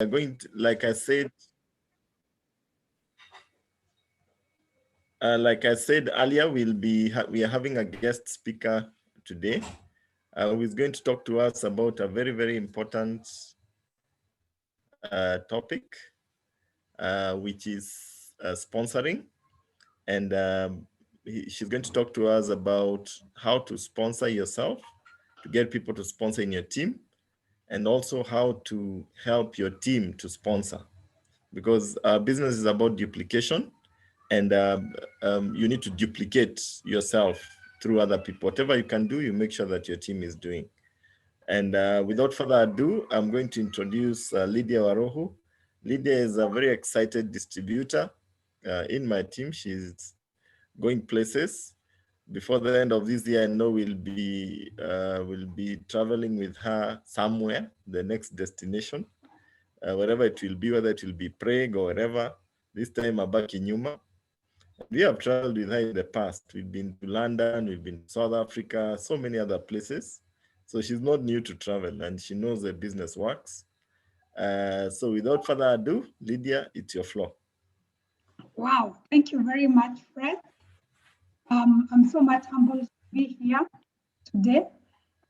going to, like I said earlier, we are having a guest speaker today who is going to talk to us about a very, very important topic, which is sponsoring. And she's going to talk to us about how to sponsor yourself, to get people to sponsor in your team, and also how to help your team to sponsor. Because business is about duplication, and you need to duplicate yourself through other people. Whatever you can do, you make sure that your team is doing. And without further ado, I'm going to introduce Lydia Warohu. Lydia is a very excited distributor in my team. She's going places. Before the end of this year, I know we'll be traveling with her somewhere, the next destination, wherever it will be, whether it will be Prague or wherever. This time, Abaki Nyuma. We have traveled with her in the past. We've been to London, we've been to South Africa, so many other places. So she's not new to travel, and she knows the business works. So without further ado, Lydia, it's your floor. Wow, thank you very much, Fred. I'm so much humbled to be here today.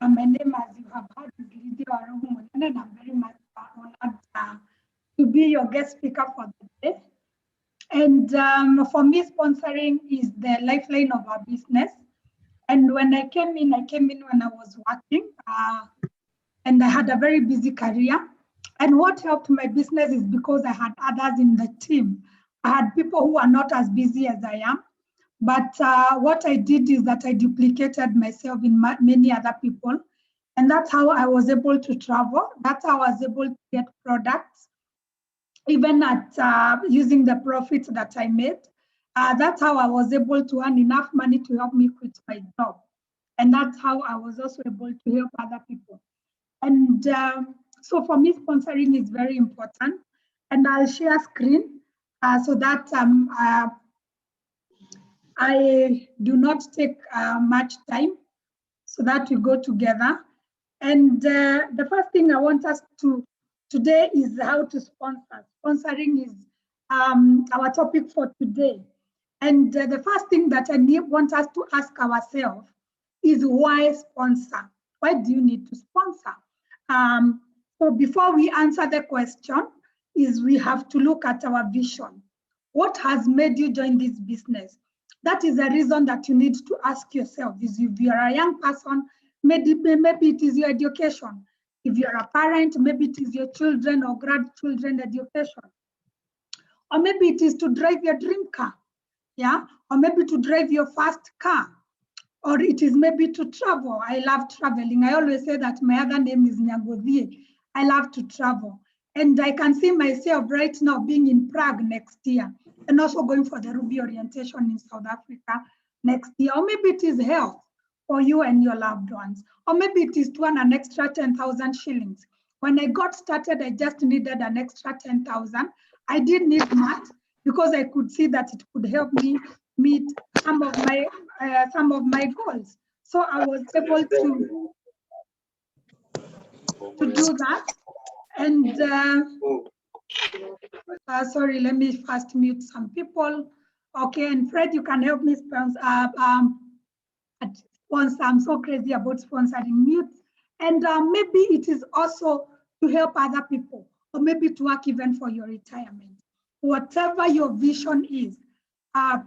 My name, as you have heard, is Lydia Warohu, and I'm very much honored to be your guest speaker for the day. And for me, sponsoring is the lifeline of our business. And when I came in when I was working, and I had a very busy career. And what helped my business is because I had others in the team. I had people who are not as busy as I am. But what I did is that I duplicated myself in many other people. And that's how I was able to travel. That's how I was able to get products, even at using the profits that I made. That's how I was able to earn enough money to help me quit my job. And that's how I was also able to help other people. And so for me, sponsoring is very important. And I'll share screen so that I do not take much time so that we go together. And the first thing I want us to today is how to sponsor. Sponsoring is our topic for today. And the first thing that I want us to ask ourselves is why sponsor? Why do you need to sponsor? So before we answer the question, is we have to look at our vision. What has made you join this business? That is a reason that you need to ask yourself. Is if you are a young person, maybe it is your education. If you are a parent, maybe it is your children or grandchildren education. Or maybe it is to drive your dream car, yeah? Or maybe to drive your first car. Or it is maybe to travel. I love traveling. I always say that my other name is Nyagodhie. I love to travel. And I can see myself right now being in Prague next year and also going for the Ruby orientation in South Africa next year. Or maybe it is health for you and your loved ones. Or maybe it is to earn an extra 10,000 shillings. When I got started, I just needed an extra 10,000. I didn't need much because I could see that it could help me meet some of my goals. So I was able to do that. And sorry, let me first mute some people. Okay, and Fred, you can help me sponsor. I'm so crazy about sponsoring mute. And maybe it is also to help other people, or maybe to work even for your retirement. Whatever your vision is,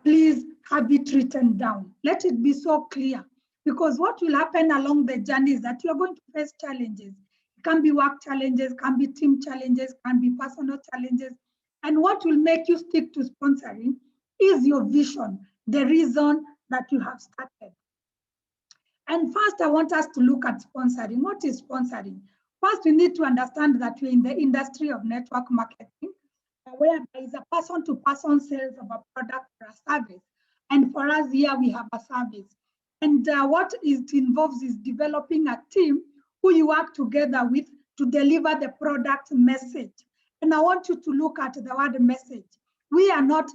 please have it written down. Let it be so clear, because what will happen along the journey is that you're going to face challenges. It can be work challenges, can be team challenges, can be personal challenges. And what will make you stick to sponsoring is your vision, the reason that you have started. And first, I want us to look at sponsoring. What is sponsoring? First, we need to understand that we're in the industry of network marketing, where there is a person-to-person sales of a product or a service. And for us here, we have a service. And what it involves is developing a team who you work together with to deliver the product message. And I want you to look at the word message. We are not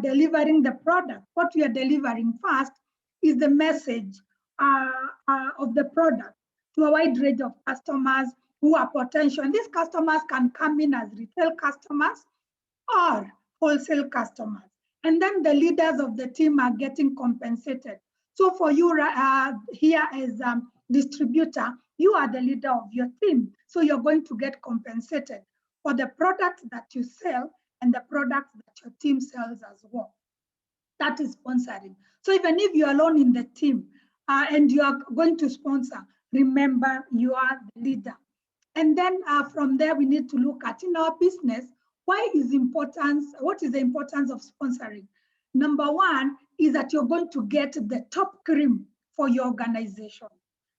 delivering the product. What we are delivering first is the message of the product to a wide range of customers who are potential. And these customers can come in as retail customers or wholesale customers. And then the leaders of the team are getting compensated. So for you here as distributor, you are the leader of your team. So you're going to get compensated for the products that you sell and the products that your team sells as well. That is sponsoring. So even if you're alone in the team and you are going to sponsor, remember you are the leader. And then from there, we need to look at in our business, what is the importance of sponsoring? Number one is that you're going to get the top cream for your organization.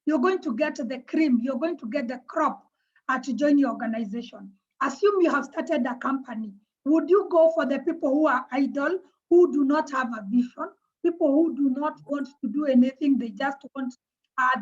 You're going to get the cream, you're going to get the crop to join your organization. Assume you have started a company. Would you go for the people who are idle, who do not have a vision, people who do not want to do anything, they just want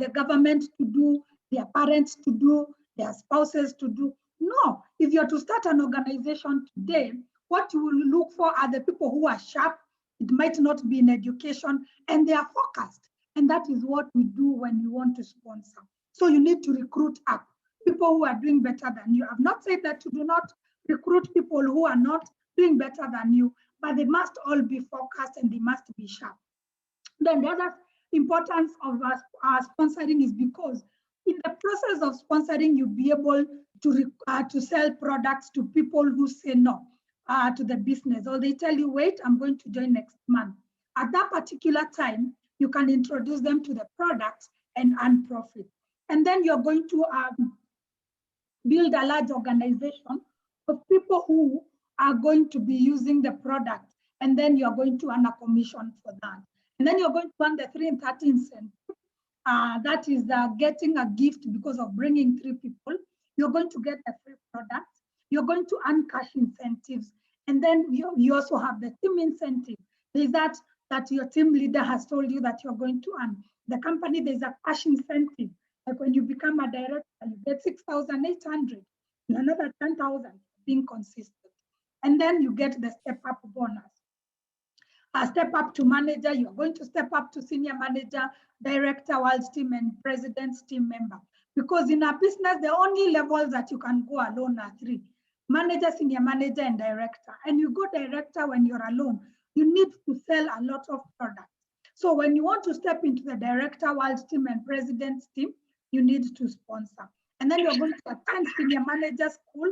the government to do, their parents to do, their spouses to do? No, if you're to start an organization today, what you will look for are the people who are sharp. It might not be in education, and they are focused. And that is what we do when you want to sponsor. So you need to recruit up people who are doing better than you. I've not said that you do not recruit people who are not doing better than you, but they must all be focused and they must be sharp. Then the other importance of sponsoring is because in the process of sponsoring, you'll be able to sell products to people who say no to the business, or they tell you, wait, I'm going to join next month. At that particular time, you can introduce them to the products and earn profit. And then you're going to build a large organization of people who are going to be using the product, and then you're going to earn a commission for that. And then you're going to earn the 3 and 30 incentive. That is getting a gift because of bringing 3 people. You're going to get a free product. You're going to earn cash incentives. And then you also have the team incentive. There's that your team leader has told you that you're going to earn. The company, there's a cash incentive. Like when you become a director, you get 6,800, another 10,000 being consistent. And then you get the step up bonus. A step up to manager, you're going to step up to senior manager, director, world's team, and president's team member. Because in our business, the only levels that you can go alone are 3: manager, senior manager, and director. And you go director when you're alone. You need to sell a lot of products. So when you want to step into the director, world's team, and president's team, you need to sponsor. And then you're going to attend senior manager school,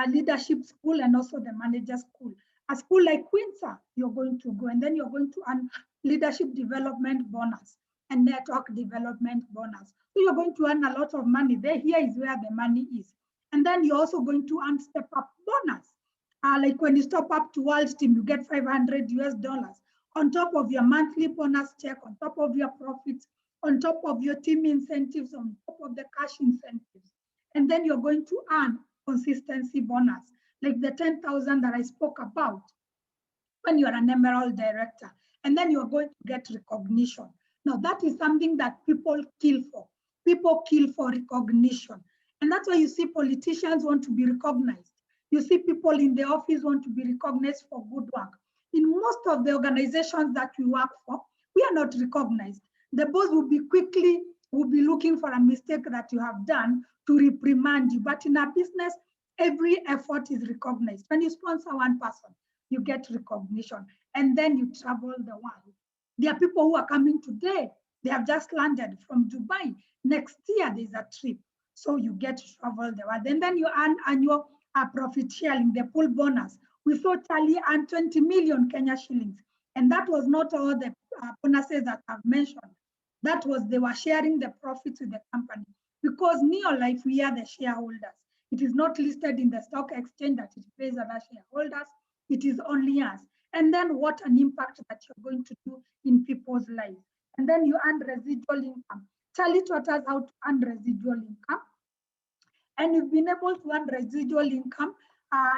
leadership school, and also the manager school. A school like Quincy, you're going to go, and then you're going to earn leadership development bonus and network development bonus. So you're going to earn a lot of money there. Here is where the money is. And then you're also going to earn step up bonus. Like when you step up to World's team, you get $500 on top of your monthly bonus check, on top of your profits, on top of your team incentives, on top of the cash incentives. And then you're going to earn consistency bonus, like the 10,000 that I spoke about when you're an emerald director. And then you're going to get recognition. Now that is something that people kill for. People kill for recognition. And that's why you see politicians want to be recognized. You see people in the office want to be recognized for good work. In most of the organizations that we work for, we are not recognized. The boss will be looking for a mistake that you have done to reprimand you. But in our business, every effort is recognized. When you sponsor one person, you get recognition, and then you travel the world. There are people who are coming today. They have just landed from Dubai. Next year, there's a trip. So you get to travel the world. And then you earn annual profit sharing, the pool bonus. We saw Charlie earn 20 million Kenya shillings. And that was not all the bonuses that I've mentioned. That was, they were sharing the profits with the company. Because Neolife, we are the shareholders. It is not listed in the stock exchange that it pays other shareholders. It is only us. And then what an impact that you're going to do in people's lives. And then you earn residual income. Charlie taught us how to earn residual income. And you've been able to earn residual income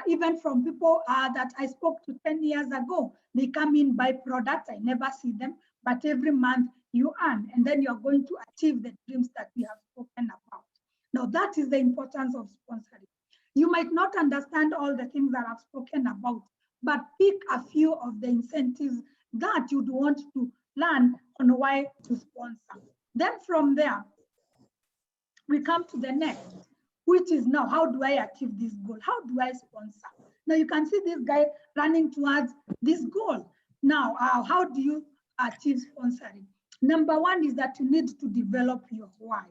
even from people that I spoke to 10 years ago. They come in, buy products, I never see them, but every month you earn, and then you're going to achieve the dreams that we have spoken about. Now that is the importance of sponsoring. You might not understand all the things that I've spoken about, but pick a few of the incentives that you'd want to learn on why to sponsor. Then from there, we come to the next. which is now, how do I achieve this goal? How do I sponsor? Now you can see this guy running towards this goal. Now, how do you achieve sponsoring? Number one is that you need to develop your why.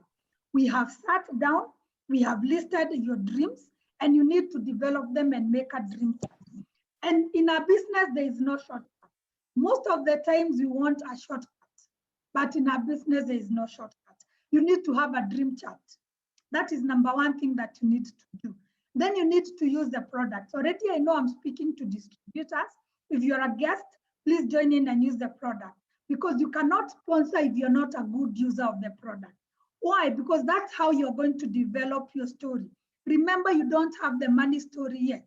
We have sat down, we have listed your dreams, and you need to develop them and make a dream. And in our business, there is no shortcut. Most of the times we want a shortcut, but in our business, there is no shortcut. You need to have a dream chart. That is number one thing that you need to do. Then you need to use the products. Already I know I'm speaking to distributors. If you're a guest, please join in and use the product, because you cannot sponsor if you're not a good user of the product. Why? Because that's how you're going to develop your story. Remember, you don't have the money story yet.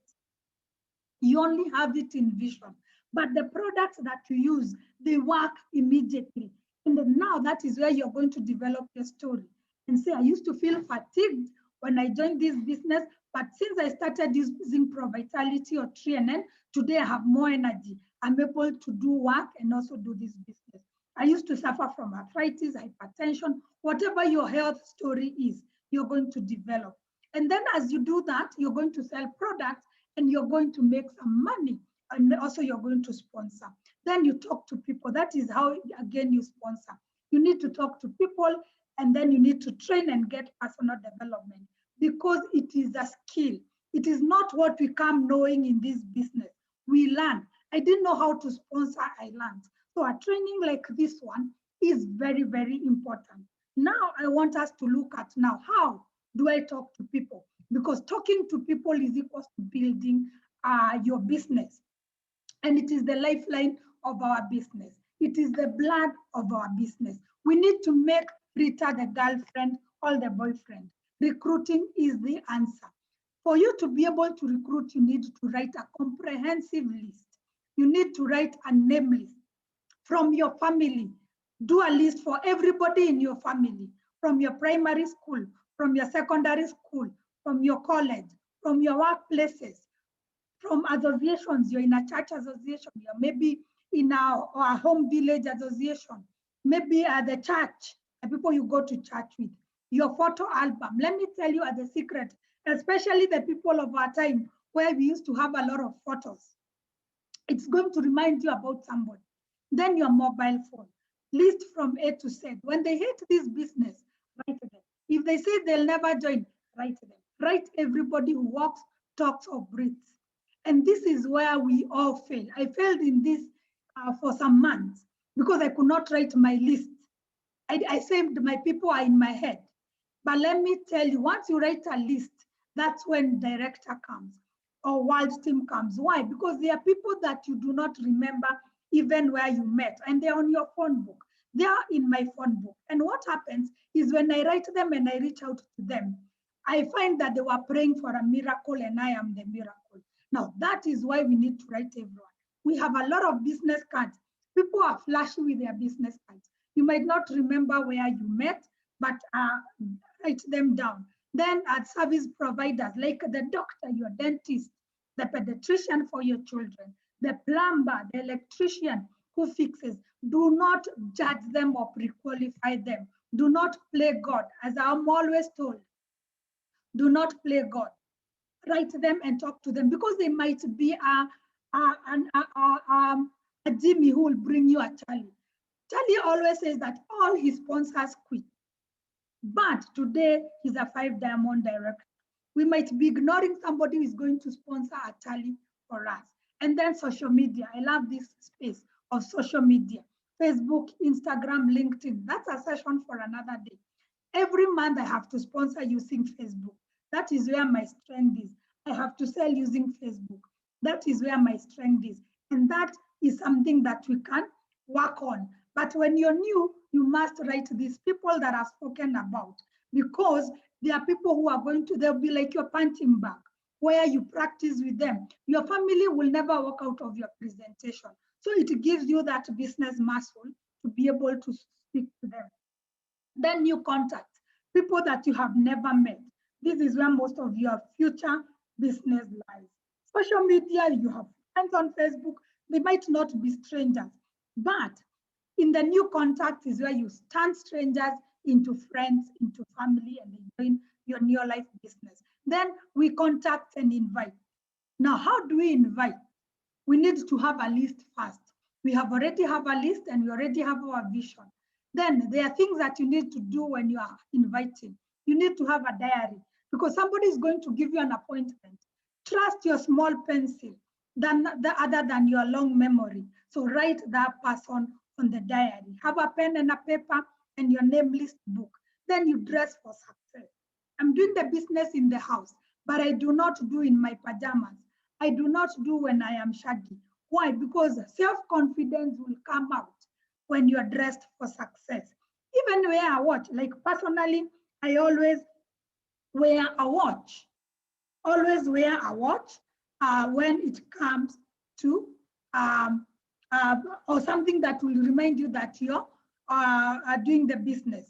You only have it in vision. But the products that you use, they work immediately. And then now that is where you're going to develop your story and say, I used to feel fatigued when I joined this business, but since I started using ProVitality or TreeNN, today I have more energy. I'm able to do work and also do this business. I used to suffer from arthritis, hypertension, whatever your health story is, you're going to develop. And then as you do that, you're going to sell products and you're going to make some money. And also you're going to sponsor. Then you talk to people. That is how, again, you sponsor. You need to talk to people, and then you need to train and get personal development, because it is a skill. It is not what we come knowing in this business. We learn. I didn't know how to sponsor, I learned. So a training like this one is very, very important. Now I want us to look at now, how do I talk to people? Because talking to people is equal to building your business. And it is the lifeline of our business. It is the blood of our business. We need to make Rita the girlfriend or the boyfriend. Recruiting is the answer. For you to be able to recruit, you need to write a comprehensive list. You need to write a name list from your family. Do a list for everybody in your family, from your primary school, from your secondary school, from your college, from your workplaces, from associations. You're in a church association, you're maybe in a home village association, maybe at the church, the people you go to church with, your photo album. Let me tell you as a secret, especially the people of our time where we used to have a lot of photos. It's going to remind you about somebody. Then your mobile phone, list from A to Z. When they hate this business, write them. If they say they'll never join, write them. Write everybody who walks, talks, or breathes. And this is where we all fail. I failed in this for some months because I could not write my list. I saved my people are in my head. But let me tell you, once you write a list, that's when director comes or world team comes. Why? Because they are people that you do not remember even where you met, and they're on your phone book. They are in my phone book. And what happens is when I write them and I reach out to them, I find that they were praying for a miracle and I am the miracle. Now, that is why we need to write everyone. We have a lot of business cards. People are flashy with their business cards. You might not remember where you met, but write them down. Then at service providers, like the doctor, your dentist, the pediatrician for your children, the plumber, the electrician who fixes, do not judge them or pre-qualify them. Do not play God. As I'm always told, do not play God. Write them and talk to them, because they might be a Jimmy who will bring you a Charlie. Charlie always says that all his sponsors quit. But today he's a 5-diamond director. We might be ignoring somebody who is going to sponsor a Charlie for us. And then social media. I love this space of social media. Facebook, Instagram, LinkedIn. That's a session for another day. Every month I have to sponsor using Facebook. That is where my strength is. I have to sell using Facebook. That is where my strength is. And that is something that we can work on. But when you're new, you must write these people that are spoken about, because there are people who are going to, they'll be like your punching bag, where you practice with them. Your family will never walk out of your presentation. So it gives you that business muscle to be able to speak to them. Then new contacts, people that you have never met. This is where most of your future business lies. Social media, you have friends on Facebook, they might not be strangers, but in the new contact is where you turn strangers into friends, into family, and they join your Neolife business. Then we contact and invite. Now, how do we invite? We need to have a list first. We already have a list and we already have our vision. Then there are things that you need to do when you are inviting. You need to have a diary because somebody is going to give you an appointment. Trust your small pencil other than your long memory. So write that person on the diary. Have a pen and a paper and your name list book. Then you dress for success. I'm doing the business in the house, but I do not do in my pajamas. I do not do when I am shaggy. Why? Because self-confidence will come out when you are dressed for success. Even wear a watch. Like personally, I always wear a watch. Always wear a watch when it comes to or something that will remind you that you're doing the business.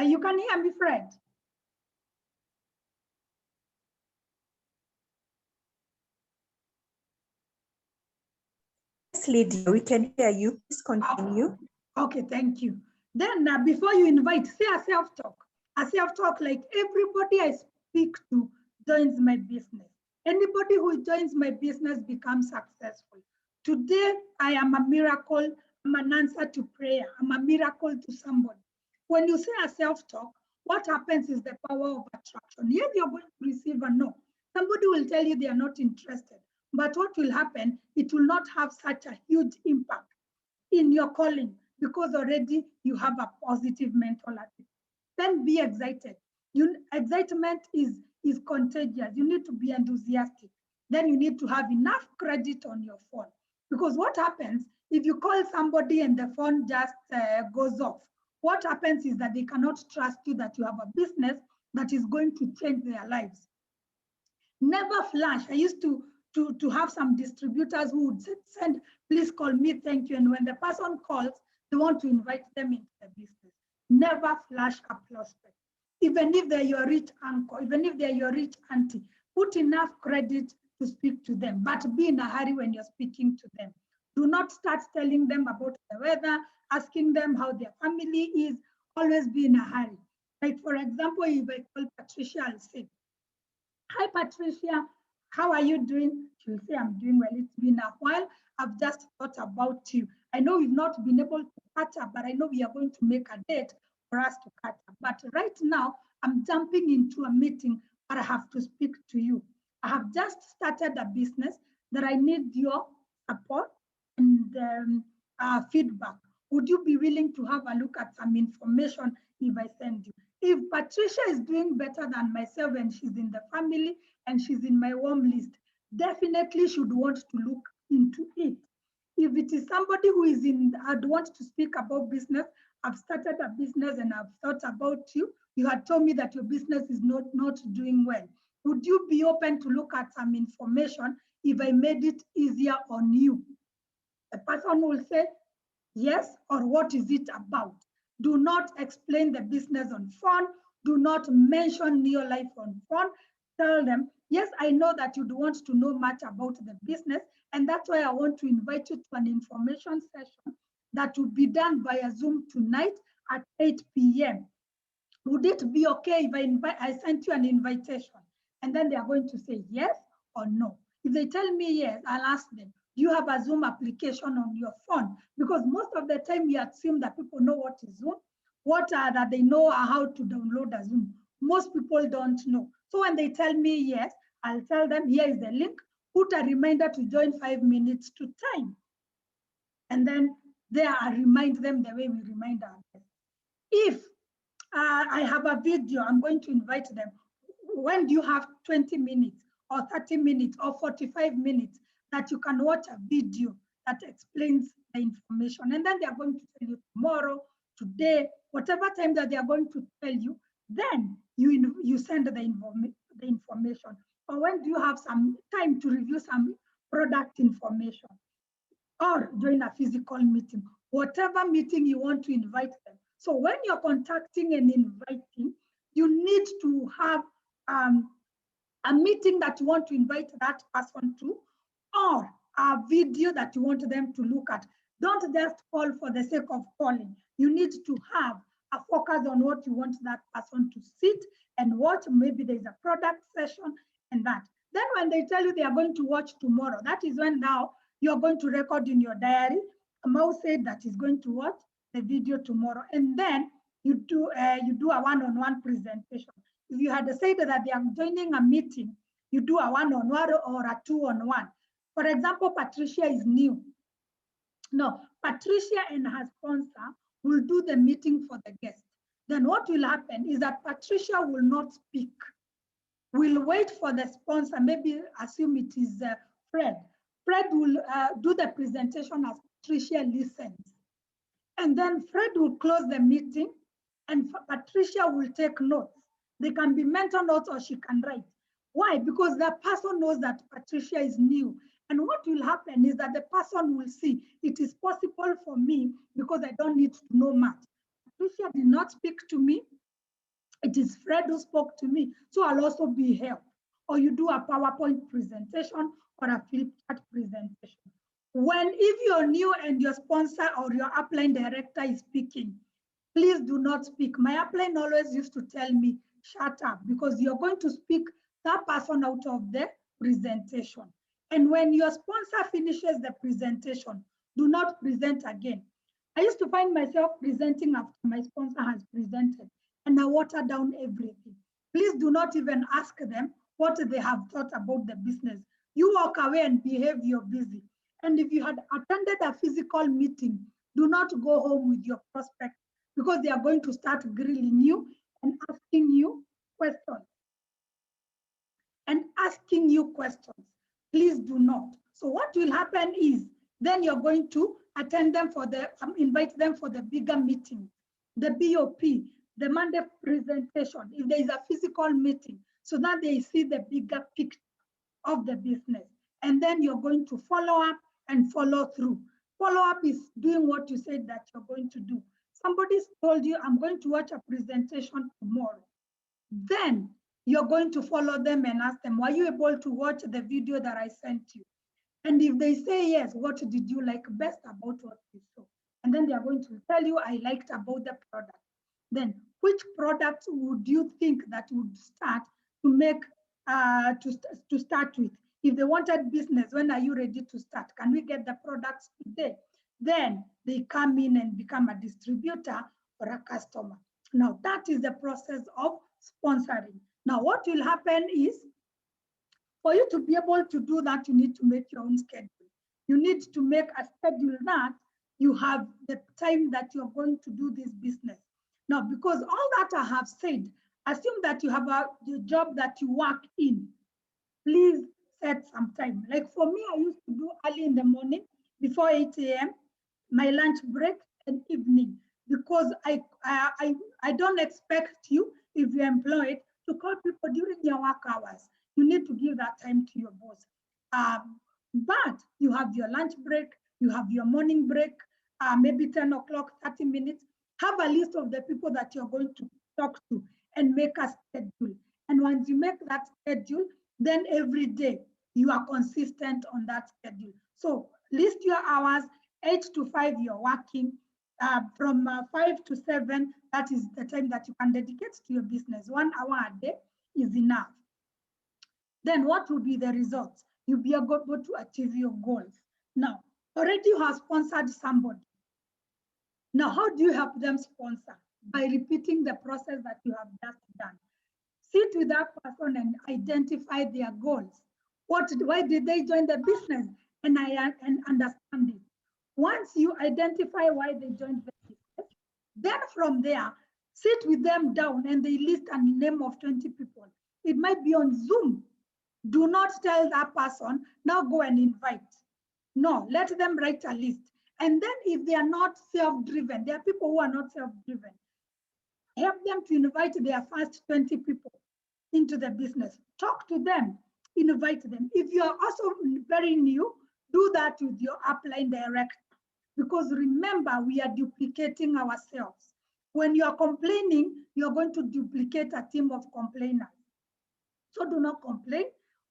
You can hear me, Fred? Yes, Lydia, we can hear you. Please continue. Okay, thank you. Then before you invite, say a self-talk. A self-talk like everybody I speak to joins my business. Anybody who joins my business becomes successful. Today, I am a miracle. I'm an answer to prayer. I'm a miracle to somebody. When you say a self-talk, what happens is the power of attraction. Yes, you're going to receive a no. Somebody will tell you they are not interested. But what will happen, it will not have such a huge impact in your calling because already you have a positive mental attitude. Then be excited. Excitement is contagious. You need to be enthusiastic. Then you need to have enough credit on your phone. Because what happens if you call somebody and the phone just goes off? What happens is that they cannot trust you that you have a business that is going to change their lives. Never flash. I used to have some distributors who would send, please call me, thank you. And when the person calls, they want to invite them into the business. Never flash a prospect. Even if they're your rich uncle, even if they're your rich auntie, put enough credit to speak to them, but be in a hurry when you're speaking to them. Do not start telling them about the weather, asking them how their family is. Always be in a hurry. Like for example, if I call Patricia, I'll say, hi Patricia, how are you doing? She'll say, I'm doing well. It's been a while. I've just thought about you. I know we've not been able to catch up, but I know we are going to make a date for us to catch up. But right now, I'm jumping into a meeting, but I have to speak to you. I have just started a business that I need your support and feedback. Would you be willing to have a look at some information if I send you? If Patricia is doing better than myself and she's in the family and she's in my warm list, definitely should want to look into it. If it is somebody who is I'd want to speak about business, I've started a business and I've thought about you. You had told me that your business is not doing well. Would you be open to look at some information if I made it easier on you? The person will say, yes, or what is it about? Do not explain the business on phone. Do not mention Neolife on phone. Tell them, yes, I know that you don't want to know much about the business, and that's why I want to invite you to an information session that will be done via Zoom tonight at 8 p.m. Would it be okay if I sent you an invitation? And then they are going to say yes or no. If they tell me yes, I'll ask them, do you have a Zoom application on your phone? Because most of the time we assume that people know what is Zoom, that they know how to download a Zoom. Most people don't know. So when they tell me yes, I'll tell them, here is the link, put a reminder to join 5 minutes to time. And then there I remind them the way we remind our guests. If I have a video, I'm going to invite them. When do you have 20 minutes or 30 minutes or 45 minutes that you can watch a video that explains the information? And then they are going to tell you tomorrow, today, whatever time that they are going to tell you, then you send the information. Or when do you have some time to review some product information or join a physical meeting, whatever meeting you want to invite them. So when you're contacting and inviting, you need to have a meeting that you want to invite that person to, or a video that you want them to look at. Don't just call for the sake of calling. You need to have focus on what you want that person to sit and watch. Maybe there's a product session and that. Then when they tell you they are going to watch tomorrow, that is when now you're going to record in your diary. Kamau said that he's going to watch the video tomorrow. And then you do a one-on-one presentation. If you had said that they are joining a meeting, you do a one-on-one or a two-on-one. For example, Patricia is new. No, Patricia and her sponsor will do the meeting for the guest. Then what will happen is that Patricia will not speak. We'll wait for the sponsor, maybe assume it is Fred. Fred will do the presentation as Patricia listens. And then Fred will close the meeting and Patricia will take notes. They can be mental notes or she can write. Why? Because the person knows that Patricia is new. And what will happen is that the person will see it is possible for me because I don't need to know much. Patricia did not speak to me. It is Fred who spoke to me. So I'll also be helped. Or you do a PowerPoint presentation or a flip chart presentation. If you're new and your sponsor or your upline director is speaking, please do not speak. My upline always used to tell me, shut up, because you're going to speak that person out of the presentation. And when your sponsor finishes the presentation, do not present again. I used to find myself presenting after my sponsor has presented, and I water down everything. Please do not even ask them what they have thought about the business. You walk away and behave you're busy. And if you had attended a physical meeting, do not go home with your prospect because they are going to start grilling you and asking you questions. Please do not. So what will happen is then you're going to attend them invite them for the bigger meeting, the BOP, the Monday presentation, if there is a physical meeting, so that they see the bigger picture of the business. And then you're going to follow up and follow through. Follow up is doing what you said that you're going to do. Somebody told you, I'm going to watch a presentation tomorrow. Then you're going to follow them and ask them, were you able to watch the video that I sent you? And if they say yes, what did you like best about what you saw? And then they are going to tell you, I liked about the product. Then which product would you think that would start to make, to start with? If they wanted business, when are you ready to start? Can we get the products today? Then they come in and become a distributor or a customer. Now that is the process of sponsoring. Now what will happen is, for you to be able to do that, you need to make your own schedule. You need to make a schedule that you have the time that you're going to do this business. Now, because all that I have said, assume that you have a job that you work in. Please set some time. Like for me, I used to do early in the morning before 8 a.m., my lunch break and evening, because I don't expect you, if you're employed, to call people during your work hours. You need to give that time to your boss. But you have your lunch break, you have your morning break, maybe 10 o'clock, 30 minutes. Have a list of the people that you're going to talk to and make a schedule. And once you make that schedule, then every day you are consistent on that schedule. So list your hours, 8 to 5 you're working, from 5 to 7, that is the time that you can dedicate to your business. 1 hour a day is enough. Then what will be the results? You'll be able to achieve your goals. Now, already you have sponsored somebody. Now, how do you help them sponsor? By repeating the process that you have just done. Sit with that person and identify their goals. Why did they join the business? And understand it. Once you identify why they joined the business, then from there, sit with them down and they list a name of 20 people. It might be on Zoom. Do not tell that person, now go and invite. No, let them write a list. And then if they are not self-driven, there are people who are not self-driven, help them to invite their first 20 people into the business. Talk to them, invite them. If you are also very new, do that with your upline director. Because remember, we are duplicating ourselves. When you are complaining, you're going to duplicate a team of complainers. So do not complain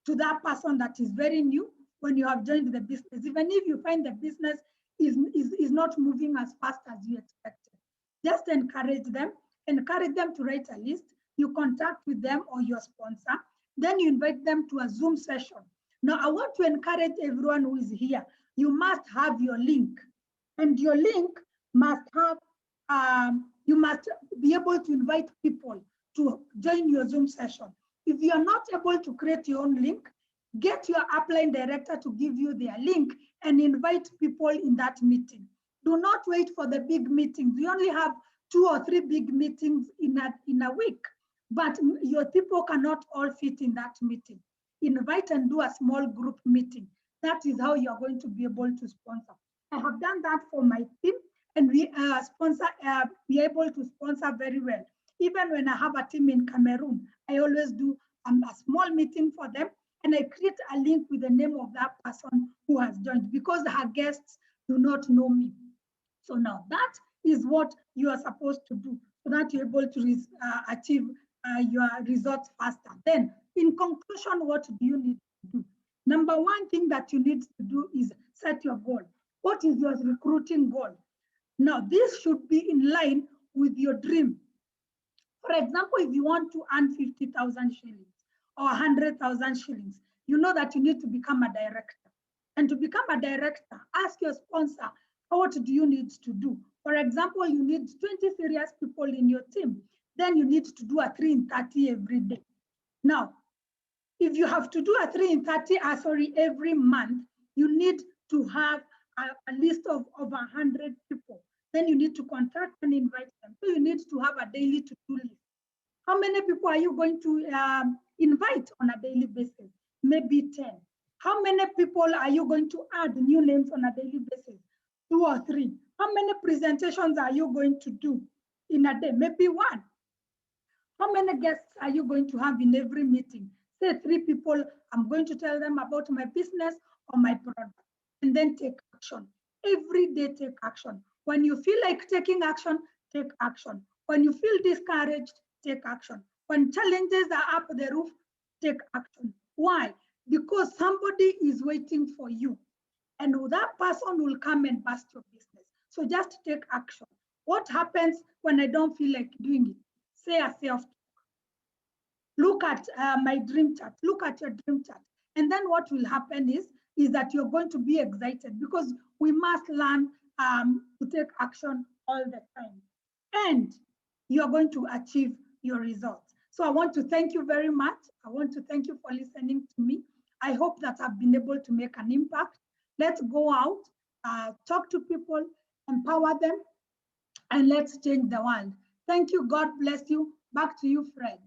to that person that is very new when you have joined the business, even if you find the business is not moving as fast as you expected. Just encourage them to write a list. You contact with them or your sponsor. Then you invite them to a Zoom session. Now, I want to encourage everyone who is here. You must have your link. And your link must have, you must be able to invite people to join your Zoom session. If you are not able to create your own link, get your upline director to give you their link and invite people in that meeting. Do not wait for the big meetings. We only have 2 or 3 big meetings in a week, but your people cannot all fit in that meeting. Invite and do a small group meeting. That is how you are going to be able to sponsor. I have done that for my team, and we are able to sponsor very well. Even when I have a team in Cameroon, I always do a small meeting for them, and I create a link with the name of that person who has joined, because her guests do not know me. So now that is what you are supposed to do, so that you're able to achieve your results faster. Then, in conclusion, what do you need to do? Number one thing that you need to do is set your goal. What is your recruiting goal? Now, this should be in line with your dream. For example, if you want to earn 50,000 shillings or 100,000 shillings, you know that you need to become a director. And to become a director, ask your sponsor, what do you need to do? For example, you need 20 serious people in your team. Then you need to do a 3 in 30 every day. Now, if you have to do a 3 in 30, every month, you need to have a list of over 100 people. Then you need to contact and invite them. So you need to have a daily to-do list. How many people are you going to invite on a daily basis? Maybe 10. How many people are you going to add new names on a daily basis? 2 or 3. How many presentations are you going to do in a day? Maybe 1. How many guests are you going to have in every meeting? Say 3 people, I'm going to tell them about my business or my product, and then take action. Every day, take action. When you feel like taking action, take action. When you feel discouraged, take action. When challenges are up the roof, take action. Why? Because somebody is waiting for you, and that person will come and bust your business. So just take action. What happens when I don't feel like doing it? Say a self-talk. Look at my dream chart. Look at your dream chart. And then what will happen is that you're going to be excited, because we must learn to take action all the time. And you're going to achieve your results. So I want to thank you very much. I want to thank you for listening to me. I hope that I've been able to make an impact. Let's go out, talk to people, empower them, and let's change the world. Thank you. God bless you. Back to you, Fred.